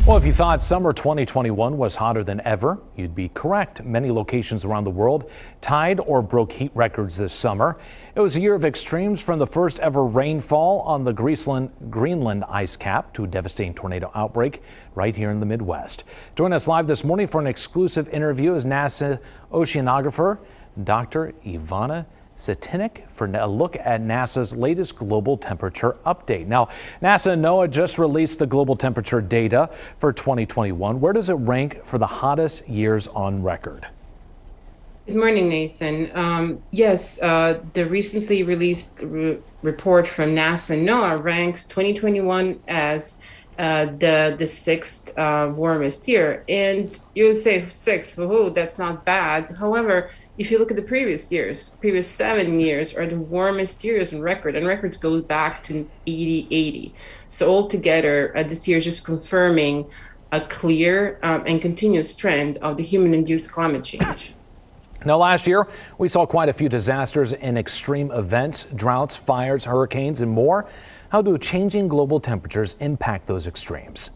Well, if you thought summer 2021 was hotter than ever, you'd be correct. Many locations around the world tied or broke heat records this summer. It was a year of extremes, from the first ever rainfall on the Greenland ice cap to a devastating tornado outbreak right here in the Midwest. Join us live this morning for an exclusive interview is NASA Oceanographer Dr. Ivona Cetinic for a look at NASA's latest global temperature update. Now, NASA and NOAA just released the global temperature data for 2021. Where does it rank for the hottest years on record? Good morning, Nathan. Yes, the recently released report from NASA and NOAA ranks 2021 as the sixth warmest year. And you would say sixth, oh, that's not bad. However, if you look at the previous 7 years are the warmest years on record, and records go back to 80. So altogether, this year is just confirming a clear and continuous trend of the human-induced climate change. Now, last year, we saw quite a few disasters and extreme events, droughts, fires, hurricanes, and more. How do changing global temperatures impact those extremes?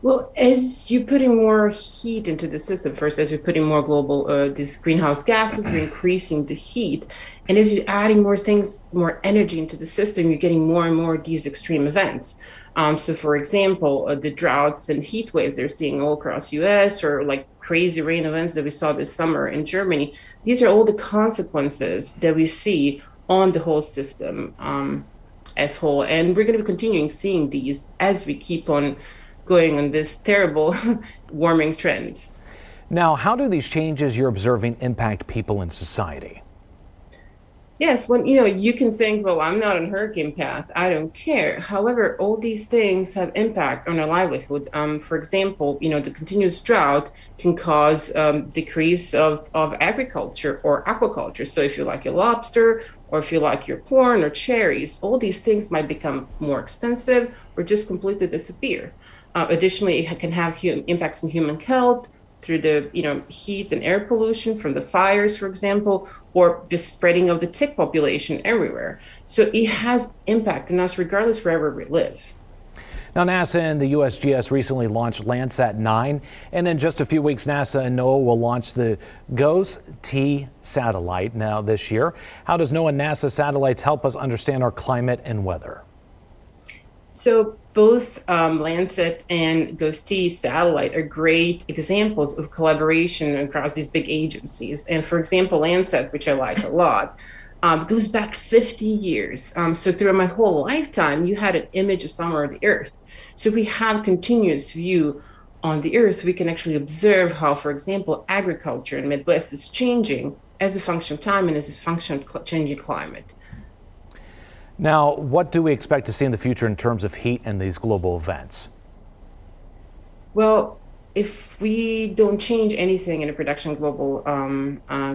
Well, as you're putting more heat into the system, first, as you're putting more global, these greenhouse gases, you're increasing the heat. And as you're adding more things, more energy into the system, you're getting more and more of these extreme events. So, for example, the droughts and heat waves they're seeing all across US, or like crazy rain events that we saw this summer in Germany, these are all the consequences that we see on the whole system as whole. And we're going to be continuing seeing these as we keep on going on this terrible warming trend. Now, how do these changes you're observing impact people in society? Yes, when you can think, well, I'm not on hurricane path, I don't care. However, all these things have impact on our livelihood. For example, the continuous drought can cause decrease of agriculture or aquaculture. So if you like your lobster, or if you like your corn or cherries, all these things might become more expensive or just completely disappear. Additionally, it can have impacts on human health through the heat and air pollution from the fires, for example, or just spreading of the tick population everywhere. So it has impact on us regardless wherever we live. Now, NASA and the USGS recently launched Landsat 9, and in just a few weeks, NASA and NOAA will launch the GOES-T satellite now this year. How does NOAA and NASA satellites help us understand our climate and weather? So both Landsat and GOES-T satellite are great examples of collaboration across these big agencies. And for example, Landsat, which I like a lot, goes back 50 years. So throughout my whole lifetime, you had an image of somewhere on the Earth. So we have continuous view on the Earth. We can actually observe how, for example, agriculture in the Midwest is changing as a function of time and as a function of changing climate. Now, what do we expect to see in the future in terms of heat and these global events? Well, if we don't change anything in the production of global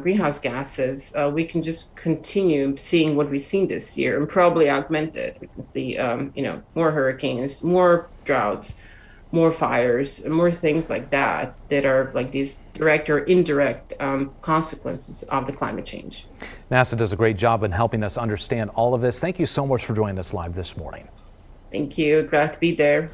greenhouse gases, we can just continue seeing what we've seen this year and probably augment it. We can see, more hurricanes, more droughts, more fires, and more things like that are like these direct or indirect consequences of the climate change. NASA does a great job in helping us understand all of this. Thank you so much for joining us live this morning. Thank you. Glad to be there.